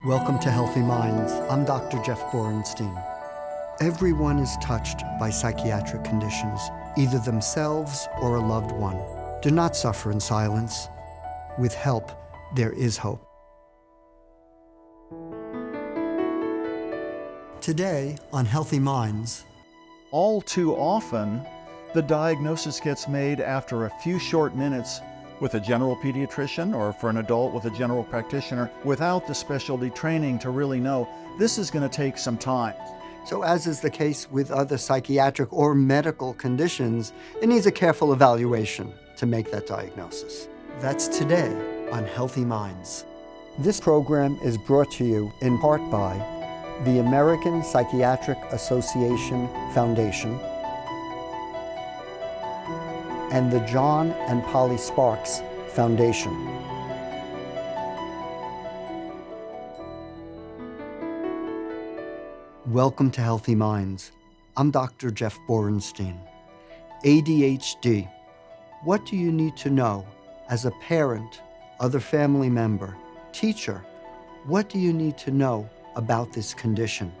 Welcome to Healthy Minds. I'm Dr. Jeff Borenstein. Everyone is touched by psychiatric conditions, either themselves or a loved one. Do not suffer in silence. With help, there is hope. Today on Healthy Minds, all too often, the diagnosis gets made after a few short minutes with a general pediatrician or for an adult with a general practitioner without the specialty training to really know this is going to take some time. So as is the case with other psychiatric or medical conditions, it needs a careful evaluation to make that diagnosis. That's today on Healthy Minds. This program is brought to you in part by the American Psychiatric Association Foundation and the John and Polly Sparks Foundation. Welcome to Healthy Minds. I'm Dr. Jeff Borenstein. ADHD. What do you need to know as a parent, other family member, teacher? What do you need to know about this condition?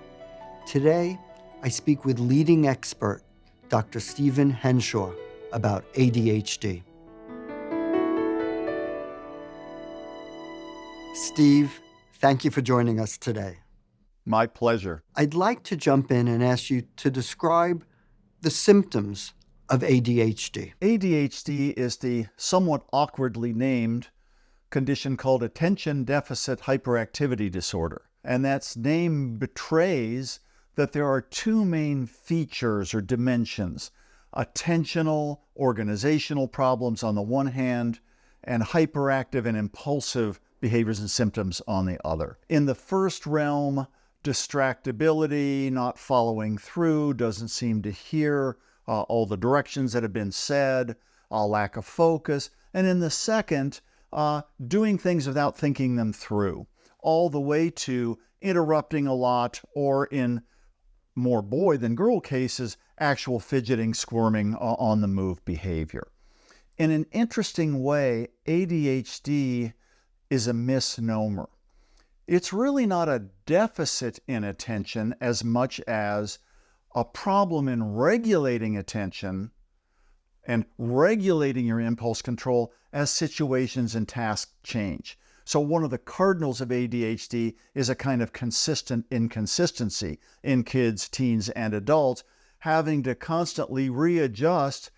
Today, I speak with leading expert, Dr. Stephen Henshaw, about ADHD. Steve, thank you for joining us today. My pleasure. I'd like to jump in and ask you to describe the symptoms of ADHD. ADHD is the somewhat awkwardly named condition called Attention Deficit Hyperactivity Disorder. And that name betrays that there are two main features or dimensions: attentional, organizational problems on the one hand, and hyperactive and impulsive behaviors and symptoms on the other. In the first realm, distractibility, not following through, doesn't seem to hear all the directions that have been said, a lack of focus. And in the second, doing things without thinking them through, all the way to interrupting a lot, or in more boy than girl cases, actual fidgeting, squirming, on the move behavior. In an interesting way, ADHD is a misnomer. It's really not a deficit in attention as much as a problem in regulating attention and regulating your impulse control as situations and tasks change. So one of the cardinals of ADHD is a kind of consistent inconsistency in kids, teens, and adults, having to constantly readjust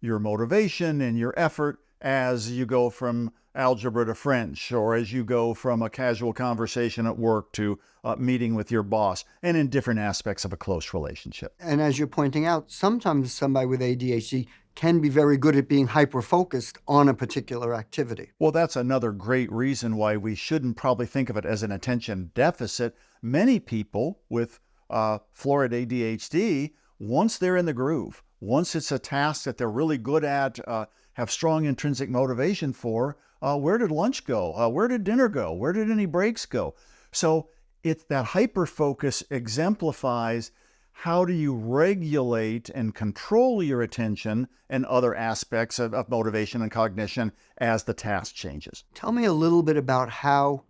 your motivation and your effort as you go from algebra to French, or as you go from a casual conversation at work to a meeting with your boss, and in different aspects of a close relationship. And as you're pointing out, sometimes somebody with ADHD can be very good at being hyper-focused on a particular activity. Well, that's another great reason why we shouldn't probably think of it as an attention deficit. Many people with florid ADHD, once they're in the groove, once it's a task that they're really good at, have strong intrinsic motivation for, where did lunch go? Where did dinner go? Where did any breaks go? So it's that hyper-focus exemplifies how do you regulate and control your attention and other aspects of motivation and cognition as the task changes. Tell me a little bit about how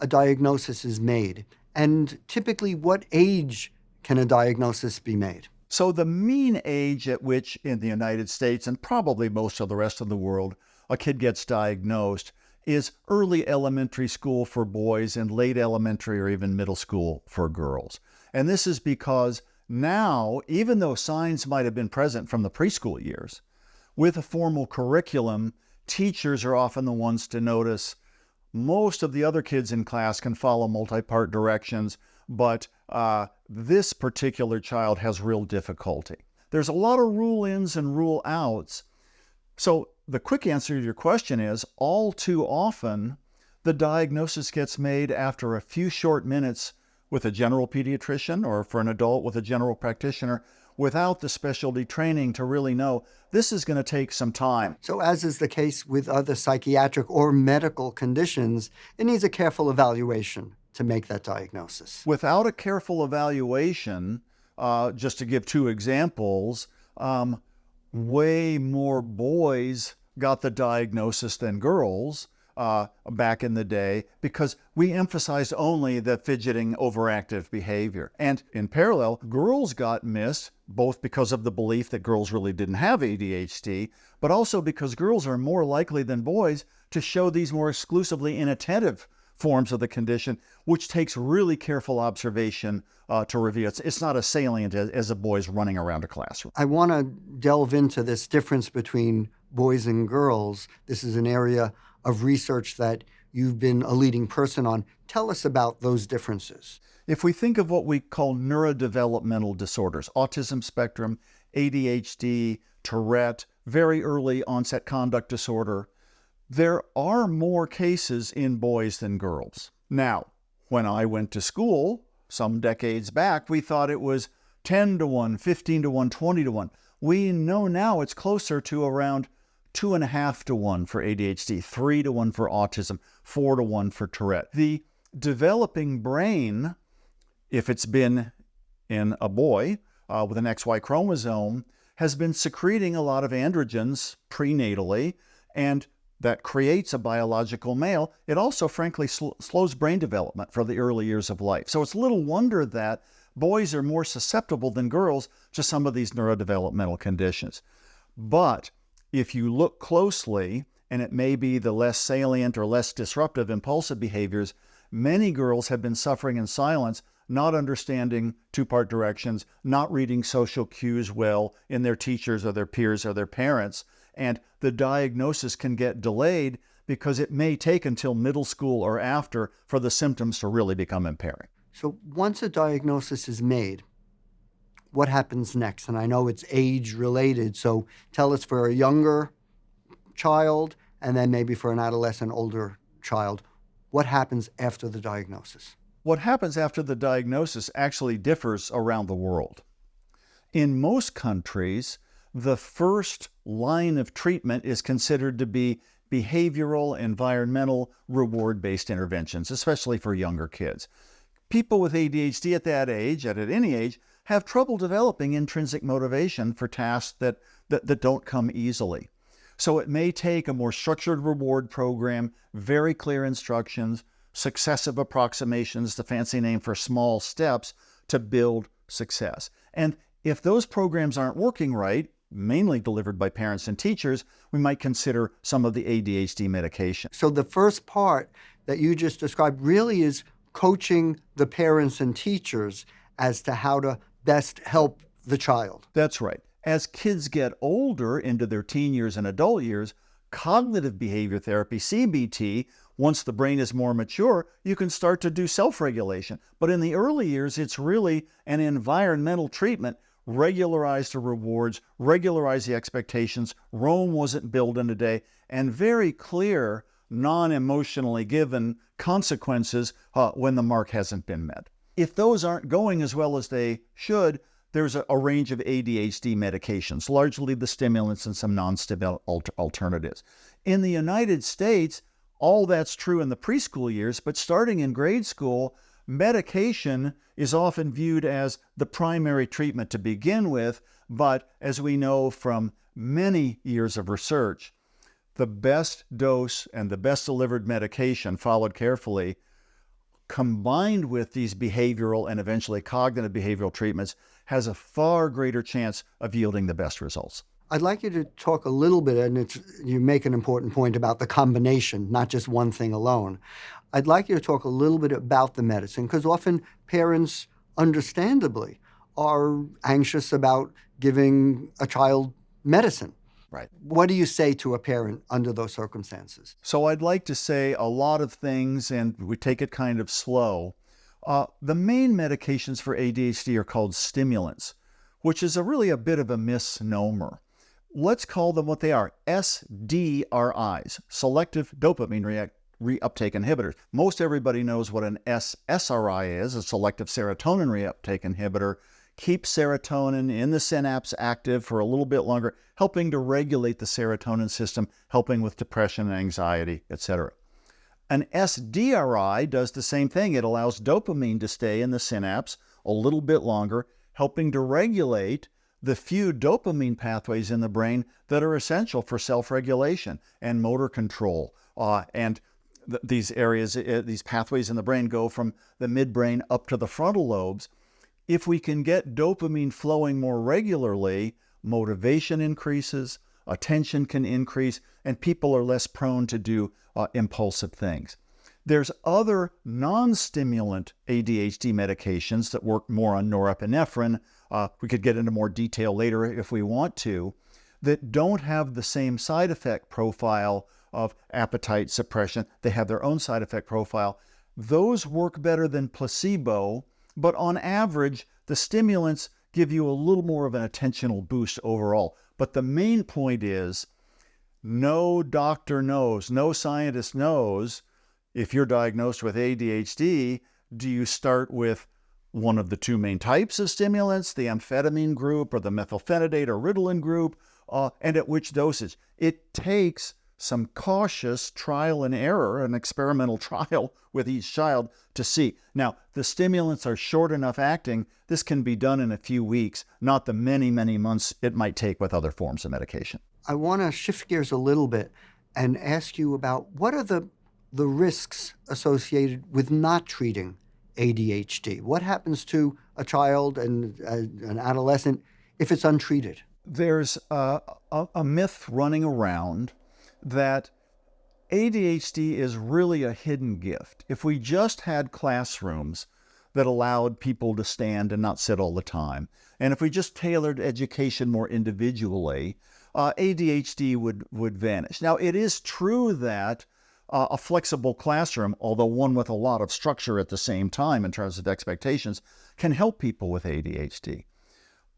a diagnosis is made, and typically what age can a diagnosis be made? So the mean age at which in the United States, and probably most of the rest of the world, a kid gets diagnosed is early elementary school for boys and late elementary or even middle school for girls. And this is because now, even though signs might have been present from the preschool years, with a formal curriculum, teachers are often the ones to notice most of the other kids in class can follow multi-part directions, but this particular child has real difficulty. There's a lot of rule-ins and rule-outs. So the quick answer to your question is, all too often, the diagnosis gets made after a few short minutes with a general pediatrician or for an adult with a general practitioner without the specialty training to really know this is going to take some time. So as is the case with other psychiatric or medical conditions, it needs a careful evaluation to make that diagnosis. Without a careful evaluation, just to give two examples, way more boys got the diagnosis than girls. back in the day because we emphasized only the fidgeting, overactive behavior. And in parallel, girls got missed, both because of the belief that girls really didn't have ADHD, but also because girls are more likely than boys to show these more exclusively inattentive forms of the condition, which takes really careful observation to reveal. It's not as salient as a boy's running around a classroom. I want to delve into this difference between boys and girls. This is an area of research that you've been a leading person on. Tell us about those differences. If we think of what we call neurodevelopmental disorders, autism spectrum, ADHD, Tourette, very early onset conduct disorder, there are more cases in boys than girls. Now, when I went to school some decades back, we thought it was 10 to 1, 15 to 1, 20 to 1. We know now it's closer to around 2.5 to 1 for ADHD, 3 to 1 for autism, 4 to 1 for Tourette. The developing brain, if it's been in a boy with an XY chromosome, has been secreting a lot of androgens prenatally, and that creates a biological male. It also, frankly, slows brain development for the early years of life. So it's little wonder that boys are more susceptible than girls to some of these neurodevelopmental conditions. But if you look closely, and it may be the less salient or less disruptive impulsive behaviors, many girls have been suffering in silence, not understanding two-part directions, not reading social cues well in their teachers or their peers or their parents, and the diagnosis can get delayed because it may take until middle school or after for the symptoms to really become impairing. So once a diagnosis is made, what happens next? And I know it's age-related, so tell us for a younger child and then maybe for an adolescent, older child, what happens after the diagnosis? What happens after the diagnosis actually differs around the world. In most countries, the first line of treatment is considered to be behavioral, environmental, reward-based interventions, especially for younger kids. People with ADHD at that age, at any age, have trouble developing intrinsic motivation for tasks that don't come easily. So it may take a more structured reward program, very clear instructions, successive approximations, the fancy name for small steps, to build success. And if those programs aren't working right, mainly delivered by parents and teachers, we might consider some of the ADHD medication. So the first part that you just described really is coaching the parents and teachers as to how to best help the child. That's right. As kids get older into their teen years and adult years, cognitive behavior therapy, CBT, once the brain is more mature, you can start to do self-regulation. But in the early years, it's really an environmental treatment. Regularize the rewards, regularize the expectations. Rome wasn't built in a day, and very clear, non-emotionally given consequences when the mark hasn't been met. If those aren't going as well as they should, there's a range of ADHD medications, largely the stimulants and some non-stimulant alternatives. In the United States, all that's true in the preschool years, but starting in grade school, medication is often viewed as the primary treatment to begin with, but as we know from many years of research, the best dose and the best delivered medication, followed carefully, combined with these behavioral and eventually cognitive behavioral treatments, has a far greater chance of yielding the best results. I'd like you to talk a little bit, and you make an important point about the combination, not just one thing alone. I'd like you to talk a little bit about the medicine, because often parents, understandably, are anxious about giving a child medicine. Right. What do you say to a parent under those circumstances? So I'd like to say a lot of things, and we take it kind of slow. The main medications for ADHD are called stimulants, which is really a bit of a misnomer. Let's call them what they are, SDRIs, selective dopamine reuptake inhibitors. Most everybody knows what an SSRI is, a selective serotonin reuptake inhibitor. Keeps serotonin in the synapse active for a little bit longer, helping to regulate the serotonin system, helping with depression and anxiety, etc. An SDRI does the same thing. It allows dopamine to stay in the synapse a little bit longer, helping to regulate the few dopamine pathways in the brain that are essential for self-regulation and motor control and these areas, these pathways in the brain go from the midbrain up to the frontal lobes. If we can get dopamine flowing more regularly, motivation increases, attention can increase, and people are less prone to do impulsive things. There's other non-stimulant ADHD medications that work more on norepinephrine. We could get into more detail later if we want to, that don't have the same side effect profile of appetite suppression. They have their own side effect profile. Those work better than placebo, but on average, the stimulants give you a little more of an attentional boost overall. But the main point is, no doctor knows, no scientist knows, if you're diagnosed with ADHD, do you start with one of the two main types of stimulants, the amphetamine group or the methylphenidate or Ritalin group, and at which dosage? It takes some cautious trial and error, an experimental trial with each child to see. Now, the stimulants are short enough acting, this can be done in a few weeks, not the many, many months it might take with other forms of medication. I want to shift gears a little bit and ask you about what are the risks associated with not treating ADHD? What happens to a child and an adolescent if it's untreated? There's a myth running around that ADHD is really a hidden gift. If we just had classrooms that allowed people to stand and not sit all the time, and if we just tailored education more individually, ADHD would vanish. Now, it is true that a flexible classroom, although one with a lot of structure at the same time in terms of expectations, can help people with ADHD.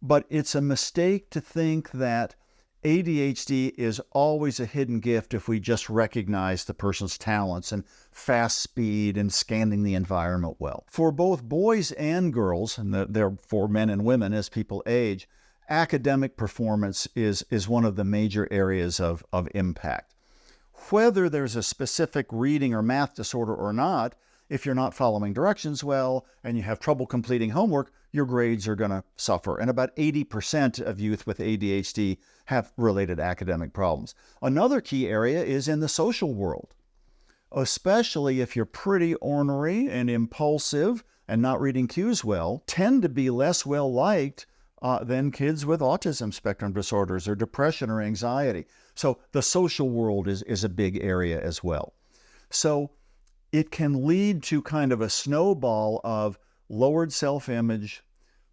But it's a mistake to think that ADHD is always a hidden gift if we just recognize the person's talents and fast speed and scanning the environment well. For both boys and girls, and therefore men and women as people age, academic performance is one of the major areas of impact. Whether there's a specific reading or math disorder or not, if you're not following directions well and you have trouble completing homework, your grades are going to suffer. And about 80% of youth with ADHD have related academic problems. Another key area is in the social world, especially if you're pretty ornery and impulsive and not reading cues well, tend to be less well liked than kids with autism spectrum disorders or depression or anxiety. So the social world is a big area as well. So it can lead to kind of a snowball of lowered self-image,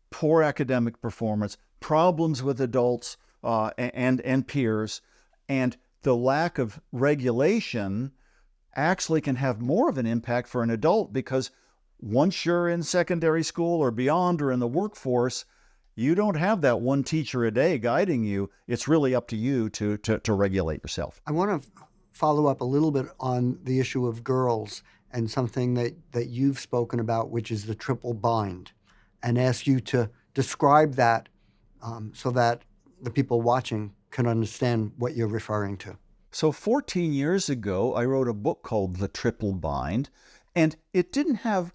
poor academic performance, problems with adults and peers, and the lack of regulation actually can have more of an impact for an adult, because once you're in secondary school or beyond or in the workforce, you don't have that one teacher a day guiding you. It's really up to you to regulate yourself. I want to follow up a little bit on the issue of girls and something that you've spoken about, which is the triple bind, and ask you to describe that so that the people watching can understand what you're referring to. So 14 years ago, I wrote a book called The Triple Bind, and it didn't have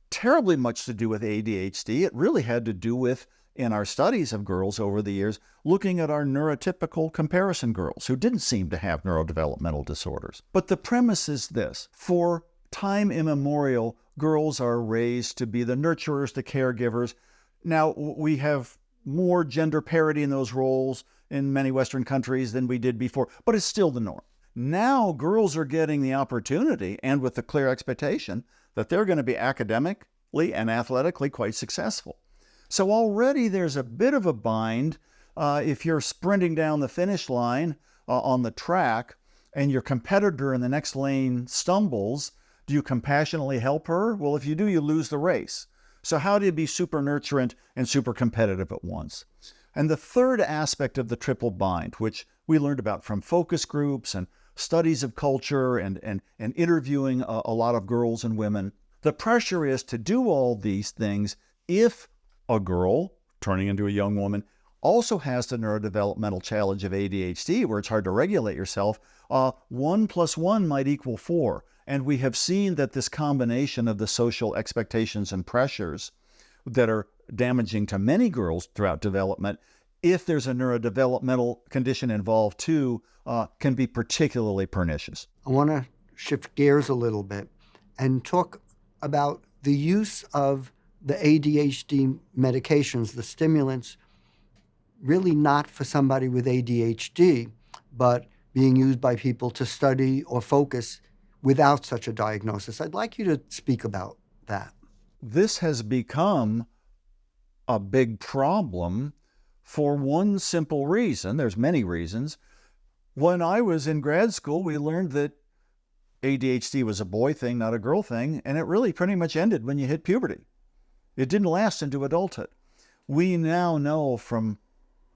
terribly much to do with ADHD. It really had to do with, in our studies of girls over the years, looking at our neurotypical comparison girls who didn't seem to have neurodevelopmental disorders. But the premise is this: for time immemorial, girls are raised to be the nurturers, the caregivers. Now, we have more gender parity in those roles in many Western countries than we did before, but it's still the norm. Now, girls are getting the opportunity, and with the clear expectation, that they're going to be academically and athletically quite successful. So already there's a bit of a bind. If you're sprinting down the finish line on the track and your competitor in the next lane stumbles, do you compassionately help her? Well, if you do, you lose the race. So how do you be super nurturant and super competitive at once? And the third aspect of the triple bind, which we learned about from focus groups and studies of culture and interviewing a lot of girls and women, the pressure is to do all these things if a girl turning into a young woman also has the neurodevelopmental challenge of ADHD, where it's hard to regulate yourself. 1 + 1 might equal 4. And we have seen that this combination of the social expectations and pressures that are damaging to many girls throughout development, if there's a neurodevelopmental condition involved too, can be particularly pernicious. I want to shift gears a little bit and talk about the use of the ADHD medications, the stimulants, really not for somebody with ADHD, but being used by people to study or focus without such a diagnosis. I'd like you to speak about that. This has become a big problem for one simple reason. There's many reasons. When I was in grad school, we learned that ADHD was a boy thing, not a girl thing, and it really pretty much ended when you hit puberty. It didn't last into adulthood. We now know from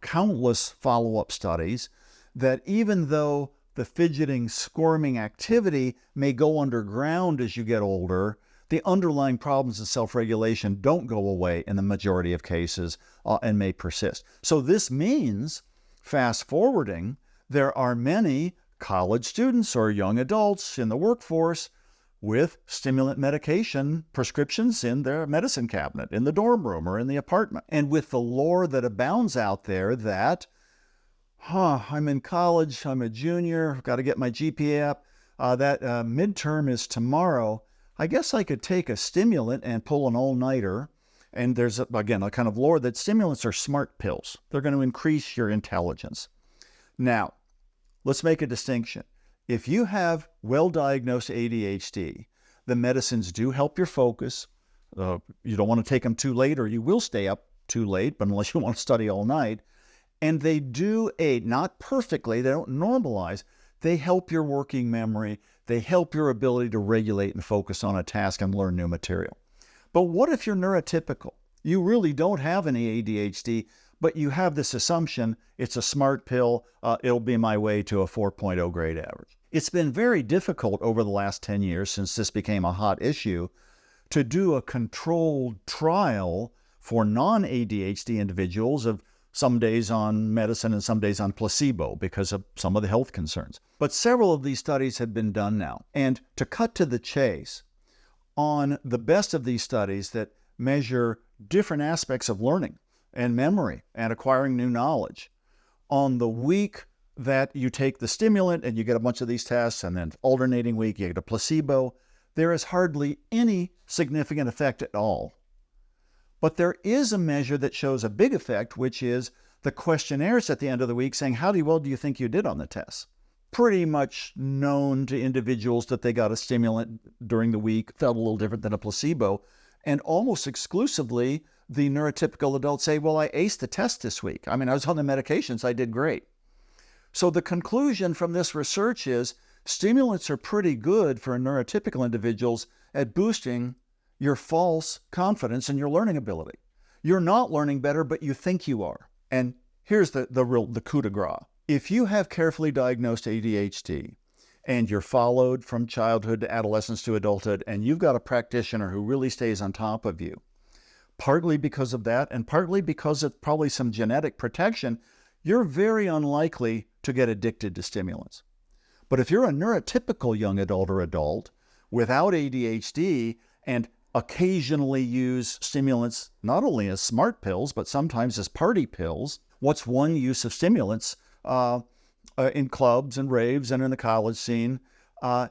countless follow-up studies that even though the fidgeting, squirming activity may go underground as you get older, the underlying problems in self-regulation don't go away in the majority of cases and may persist. So this means, fast forwarding, there are many college students or young adults in the workforce with stimulant medication prescriptions in their medicine cabinet, in the dorm room or in the apartment. And with the lore that abounds out there that, I'm in college, I'm a junior, I've got to get my GPA up, that midterm is tomorrow, I guess I could take a stimulant and pull an all-nighter. And there's, again, a kind of lore that stimulants are smart pills. They're going to increase your intelligence. Now, let's make a distinction. If you have well-diagnosed ADHD, the medicines do help your focus. You don't want to take them too late or you will stay up too late, but unless you want to study all night. And they do aid, not perfectly, they don't normalize, they help your working memory, they help your ability to regulate and focus on a task and learn new material. But what if you're neurotypical? You really don't have any ADHD, but you have this assumption, it's a smart pill, it'll be my way to a 4.0 grade average. It's been very difficult over the last 10 years, since this became a hot issue, to do a controlled trial for non-ADHD individuals of some days on medicine and some days on placebo because of some of the health concerns. But several of these studies have been done now. And to cut to the chase, on the best of these studies that measure different aspects of learning and memory and acquiring new knowledge, on the week that you take the stimulant and you get a bunch of these tests, and then alternating week you get a placebo, there is hardly any significant effect at all. But there is a measure that shows a big effect, which is the questionnaires at the end of the week saying, how well do you think you did on the test? Pretty much known to individuals that they got a stimulant during the week, felt a little different than a placebo, and almost exclusively the neurotypical adults say, well, I aced the test this week. I mean, I was on the medications, I did great. So the conclusion from this research is stimulants are pretty good for neurotypical individuals at boosting your false confidence in your learning ability. You're not learning better, but you think you are. And here's the coup de grace. If you have carefully diagnosed ADHD and you're followed from childhood to adolescence to adulthood, and you've got a practitioner who really stays on top of you, partly because of that and partly because of probably some genetic protection, you're very unlikely to get addicted to stimulants. But if you're a neurotypical young adult or adult without ADHD and occasionally use stimulants not only as smart pills, but sometimes as party pills. What's one use of stimulants in clubs and raves and in the college scene?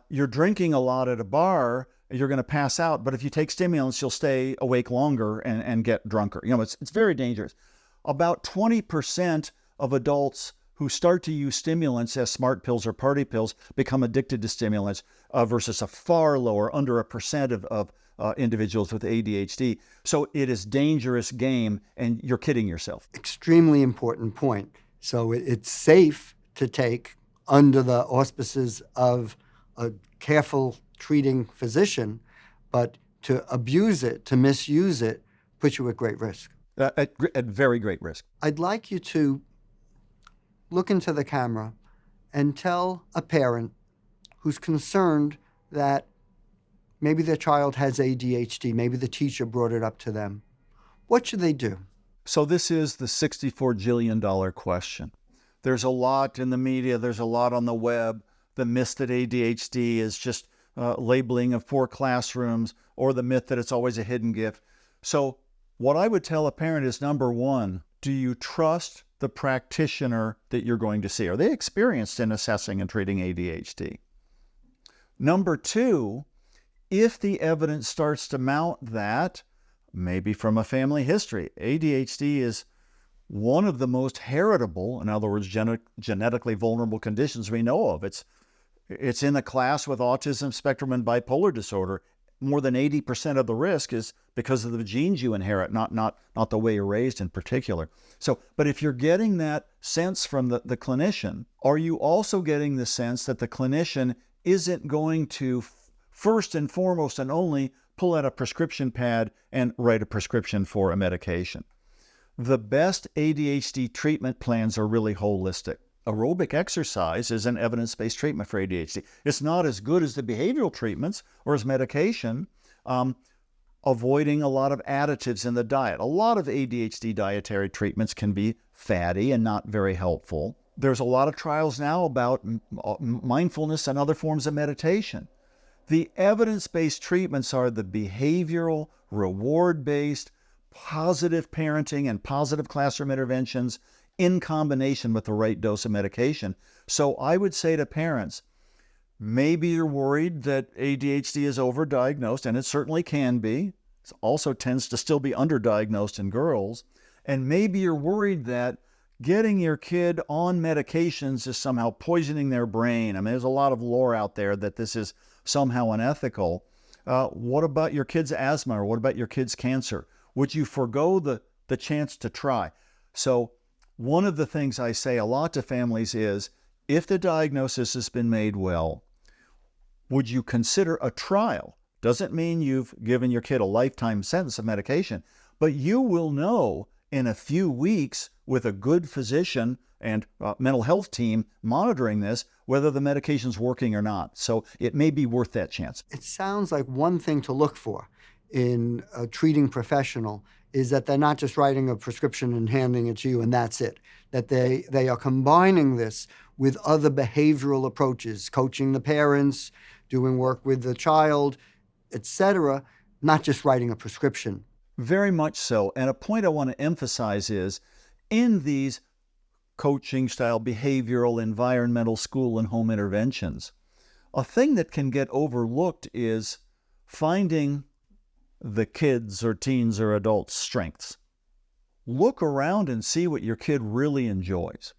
You're drinking a lot at a bar, you're going to pass out, but if you take stimulants, you'll stay awake longer and get drunker. You know, it's very dangerous. About 20% of adults who start to use stimulants as smart pills or party pills become addicted to stimulants versus a far lower, under 1% of individuals with ADHD. So it is dangerous game, and you're kidding yourself. Extremely important point. So it's safe to take under the auspices of a careful treating physician, but to abuse it, to misuse it, puts you at great risk. At very great risk. I'd like you to look into the camera and tell a parent who's concerned that maybe their child has ADHD, maybe the teacher brought it up to them. What should they do? So this is the $64 jillion question. There's a lot in the media, there's a lot on the web. The myth that ADHD is just labeling of 4 classrooms, or the myth that it's always a hidden gift. So what I would tell a parent is, number one, do you trust the practitioner that you're going to see? Are they experienced in assessing and treating ADHD? Number two, if the evidence starts to mount that, maybe from a family history, ADHD is one of the most heritable, in other words, genetically vulnerable conditions we know of. It's in a class with autism spectrum and bipolar disorder. More than 80% of the risk is because of the genes you inherit, not the way you're raised in particular. So, but if you're getting that sense from the clinician, are you also getting the sense that the clinician isn't going to first and foremost and only pull out a prescription pad and write a prescription for a medication? The best ADHD treatment plans are really holistic. Aerobic exercise is an evidence-based treatment for ADHD. It's not as good as the behavioral treatments or as medication. Avoiding a lot of additives in the diet. A lot of ADHD dietary treatments can be fatty and not very helpful. There's a lot of trials now about mindfulness and other forms of meditation. The evidence-based treatments are the behavioral, reward-based, positive parenting and positive classroom interventions in combination with the right dose of medication. So I would say to parents, maybe you're worried that ADHD is overdiagnosed, and it certainly can be. It also tends to still be underdiagnosed in girls. And maybe you're worried that getting your kid on medications is somehow poisoning their brain. I mean, there's a lot of lore out there that this is somehow unethical. What about your kid's asthma, or what about your kid's cancer? Would you forego the chance to try? So one of the things I say a lot to families is, if the diagnosis has been made well, would you consider a trial? Doesn't mean you've given your kid a lifetime sentence of medication, but you will know in a few weeks with a good physician and mental health team monitoring this whether the medication's working or not. So it may be worth that chance. It sounds like one thing to look for in a treating professional is that they're not just writing a prescription and handing it to you and that's it, that they are combining this with other behavioral approaches, coaching the parents, doing work with the child, etc., not just writing a prescription. Very much so. And a point I want to emphasize is, in these coaching style behavioral, environmental, school, and home interventions, a thing that can get overlooked is finding the kids or teens or adults' strengths. Look around and see what your kid really enjoys.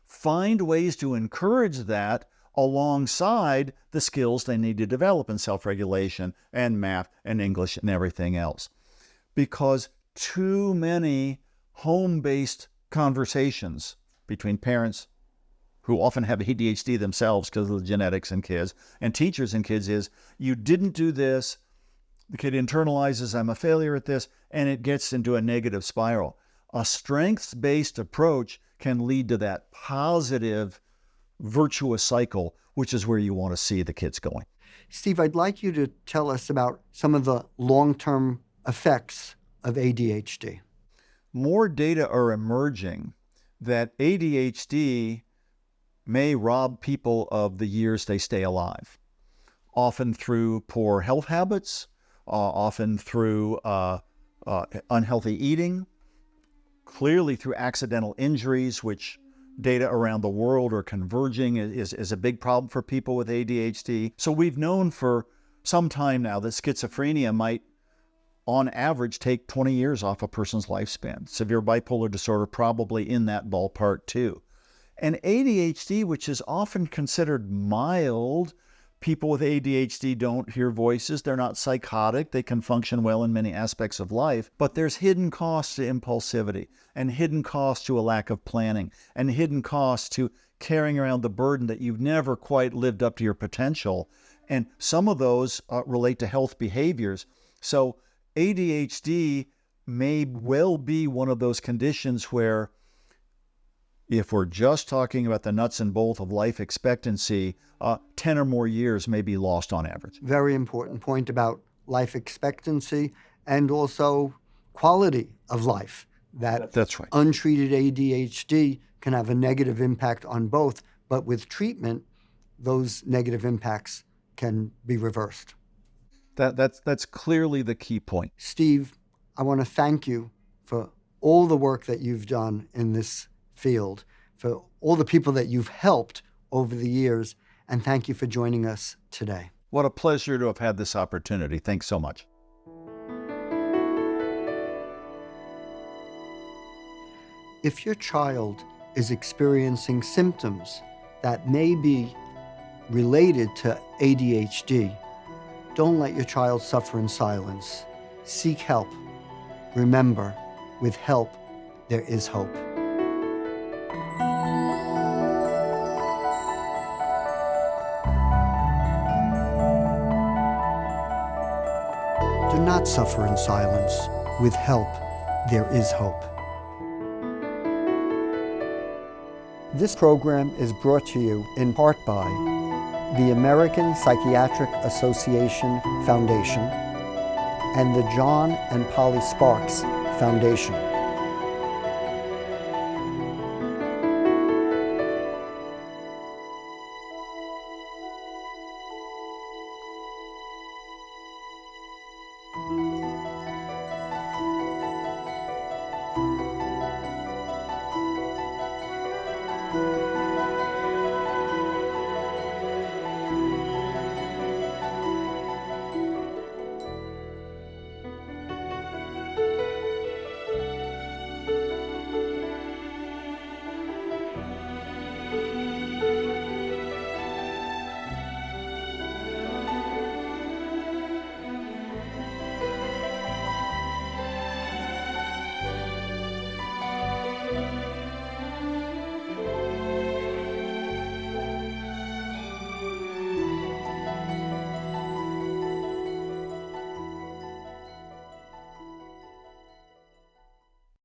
Find ways to encourage that alongside the skills they need to develop in self-regulation and math and English and everything else. Because too many home-based conversations between parents who often have ADHD themselves because of the genetics in kids, and teachers and kids is, you didn't do this, the kid internalizes, I'm a failure at this, and it gets into a negative spiral. A strengths-based approach can lead to that positive, virtuous cycle, which is where you want to see the kids going. Steve, I'd like you to tell us about some of the long-term effects of ADHD. More data are emerging that ADHD may rob people of the years they stay alive, often through poor health habits, often through unhealthy eating, clearly through accidental injuries, which data around the world are converging is a big problem for people with ADHD. So we've known for some time now that schizophrenia might, on average, take 20 years off a person's lifespan. Severe bipolar disorder probably in that ballpark too. And ADHD, which is often considered mild, people with ADHD don't hear voices, they're not psychotic, they can function well in many aspects of life, but there's hidden costs to impulsivity, and hidden costs to a lack of planning, and hidden costs to carrying around the burden that you've never quite lived up to your potential. And some of those relate to health behaviors. So ADHD may well be one of those conditions where, if we're just talking about the nuts and bolts of life expectancy, 10 or more years may be lost on average. Very important point about life expectancy and also quality of life. That's right. Untreated ADHD can have a negative impact on both, but with treatment, those negative impacts can be reversed. That's clearly the key point. Steve, I want to thank you for all the work that you've done in this field, for all the people that you've helped over the years, and thank you for joining us today. What a pleasure to have had this opportunity. Thanks so much. If your child is experiencing symptoms that may be related to ADHD, don't let your child suffer in silence. Seek help. Remember, with help, there is hope. Do not suffer in silence. With help, there is hope. This program is brought to you in part by the American Psychiatric Association Foundation and the John and Polly Sparks Foundation.